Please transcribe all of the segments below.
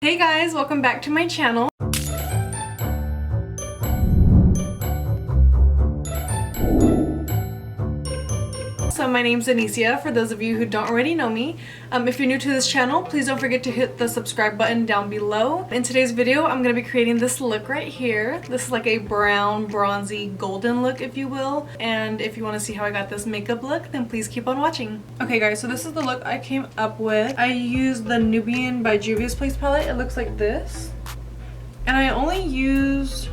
Hey guys, welcome back to my channel. So my name's Anicia, for those of you who don't already know me. If you're new to this channel, please don't forget to hit the subscribe button down below. In today's video, I'm going to be creating this look right here. This is like a brown, bronzy, golden look, if you will. And if you want to see how I got this makeup look, then please keep on watching. Okay guys, so this is the look I came up with. I used the Nubian by Juvias Place palette. It looks like this. And I only used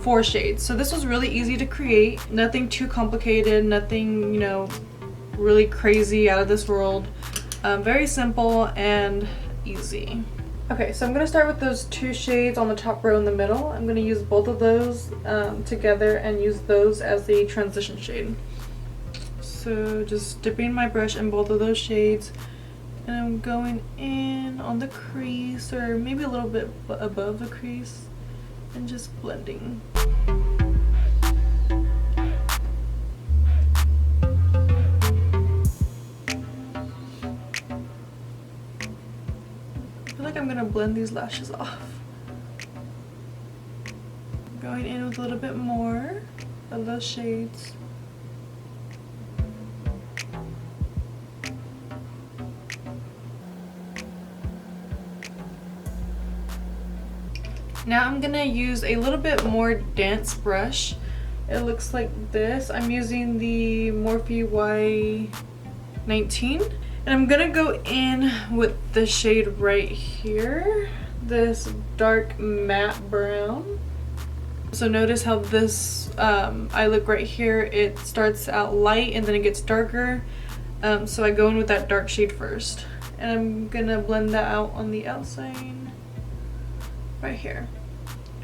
4 shades. So this was really easy to create. Nothing too complicated, nothing, you know, really crazy out of this world. Very simple and easy. Okay, so I'm going to start with those 2 shades on the top row in the middle. I'm going to use both of those together and use those as the transition shade. So just dipping my brush in both of those shades, and I'm going in on the crease, or maybe a little bit above the crease, and just blending. I'm gonna blend these lashes off. Going in with a little bit more of those shades. Now I'm gonna use a little bit more dense brush. It looks like this. I'm using the Morphe Y19. And I'm gonna go in with the shade right here, this dark matte brown. So notice how this eye look right here, it starts out light and then it gets darker. So I go in with that dark shade first. And I'm gonna blend that out on the outside right here.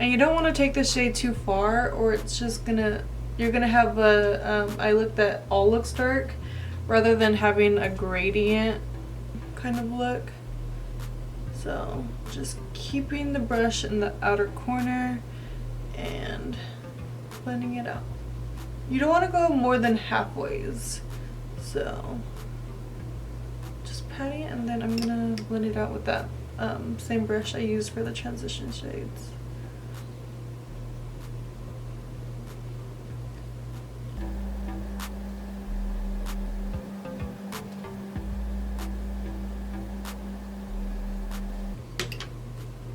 And you don't want to take this shade too far, or it's just gonna, you're gonna have a eye look that all looks dark, rather than having a gradient kind of look. So just keeping the brush in the outer corner and blending it out. You don't want to go more than halfways, so just patting it, and then I'm gonna blend it out with that same brush I used for the transition shades.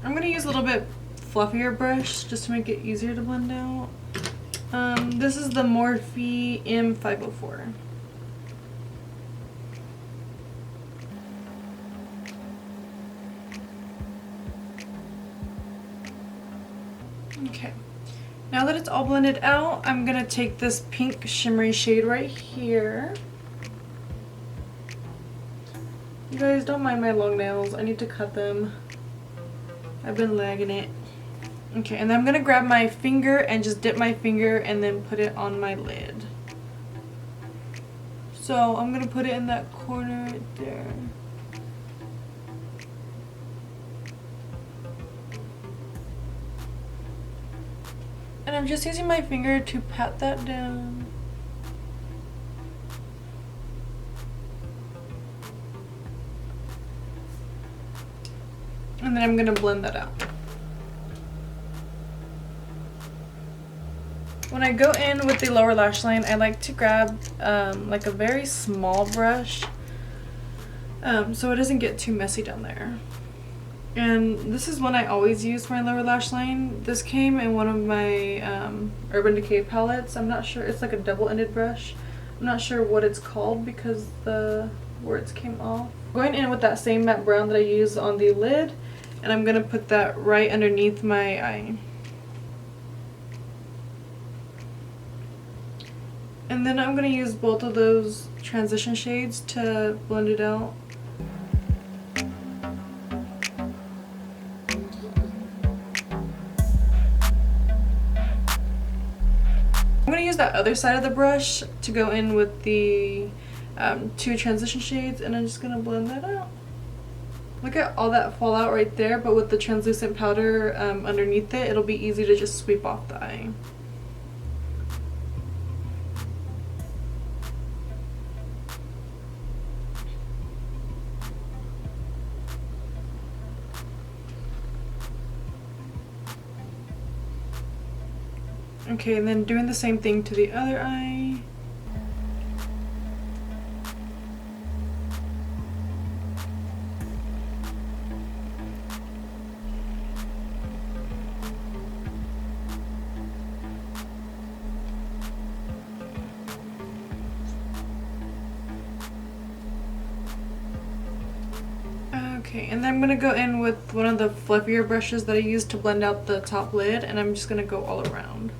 I'm going to use a little bit fluffier brush just to make it easier to blend out. This is the Morphe M504. Okay, now that it's all blended out, I'm going to take this pink shimmery shade right here. You guys, don't mind my long nails. I need to cut them. I've been lagging it. Okay, and then I'm gonna grab my finger and just dip my finger and then put it on my lid. So I'm gonna put it in that corner right there. And I'm just using my finger to pat that down. And then I'm gonna blend that out. When I go in with the lower lash line, I like to grab like a very small brush so it doesn't get too messy down there. And this is one I always use for my lower lash line. This came in one of my Urban Decay palettes. I'm not sure, it's like a double-ended brush. I'm not sure what it's called because the words came off. Going in with that same matte brown that I used on the lid, and I'm going to put that right underneath my eye. And then I'm going to use both of those transition shades to blend it out. I'm going to use that other side of the brush to go in with the 2 transition shades, and I'm just going to blend that out. Look at all that fallout right there, but with the translucent powder underneath it, it'll be easy to just sweep off the eye. Okay, and then doing the same thing to the other eye. Okay, and then I'm gonna go in with one of the fluffier brushes that I use to blend out the top lid, and I'm just gonna go all around.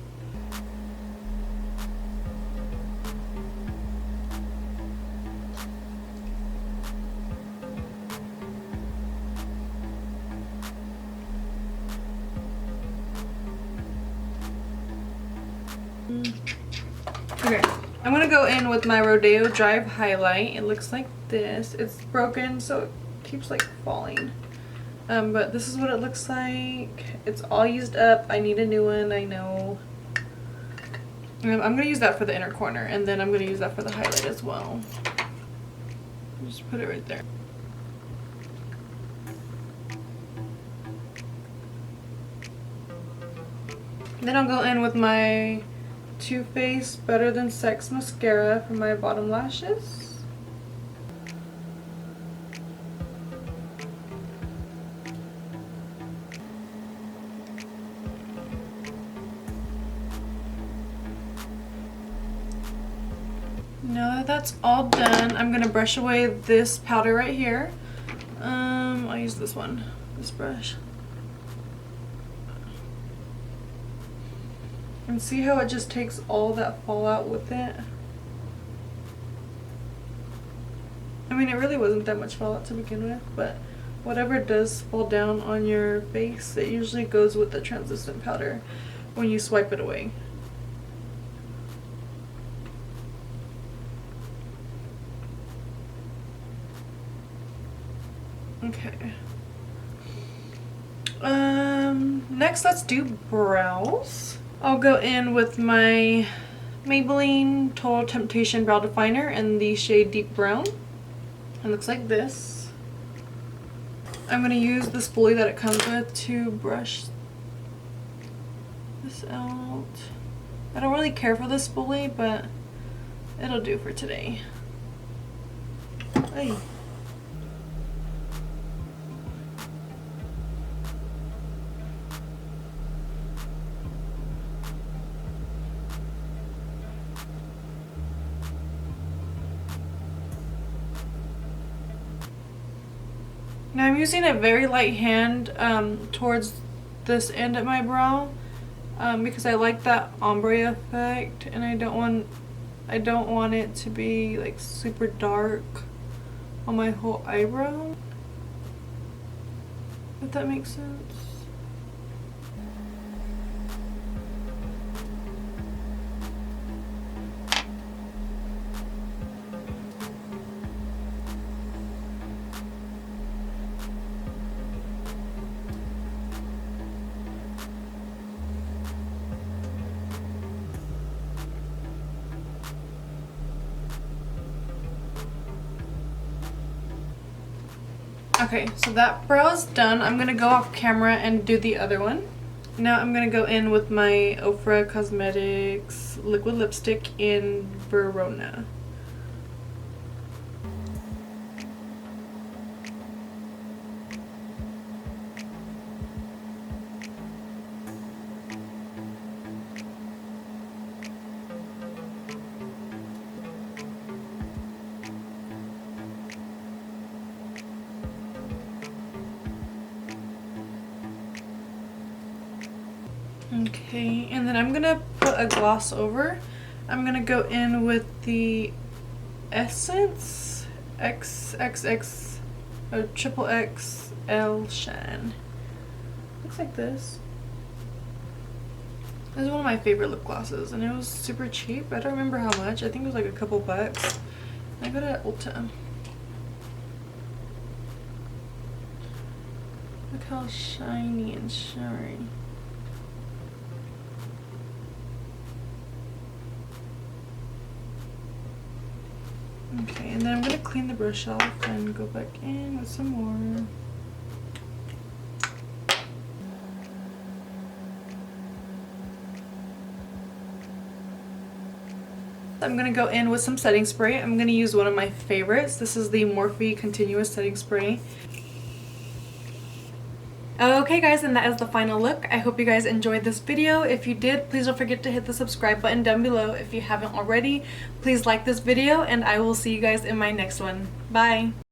Okay, I'm gonna go in with my Rodeo Drive highlight. It looks like this. It's broken, so it keeps like falling. But this is what it looks like. It's all used up. I need a new one, I know. I'm gonna use that for the inner corner, and then I'm gonna use that for the highlight as well. Just put it right there. Then I'll go in with my Too Faced Better Than Sex mascara for my bottom lashes. Now that that's all done, I'm gonna brush away this powder right here. I'll use this one, this brush. And see how it just takes all that fallout with it? I mean, it really wasn't that much fallout to begin with, but whatever does fall down on your face, it usually goes with the translucent powder when you swipe it away. Okay. Next let's do brows. I'll go in with my Maybelline Total Temptation Brow Definer in the shade Deep Brown. It looks like this. I'm going to use the spoolie that it comes with to brush this out. I don't really care for the spoolie, but it'll do for today. Hey. Now I'm using a very light hand towards this end of my brow because I like that ombre effect, and I don't want it to be like super dark on my whole eyebrow. If that makes sense. Okay, so that brow is done. I'm gonna go off camera and do the other one. Now I'm gonna go in with my OFRA Cosmetics liquid lipstick in Verona. Okay, and then I'm gonna put a gloss over. I'm gonna go in with the Essence XXX or Triple XL Shine. Looks like this. This is one of my favorite lip glosses, and it was super cheap. I don't remember how much. I think it was like a couple bucks. I got it at Ulta. Look how shiny and shimmery. Okay, and then I'm going to clean the brush off and go back in with some more. I'm going to go in with some setting spray. I'm going to use one of my favorites. This is the Morphe Continuous Setting Spray. Okay guys, and that is the final look. I hope you guys enjoyed this video. If you did, please don't forget to hit the subscribe button down below. If you haven't already, please like this video, and I will see you guys in my next one. Bye!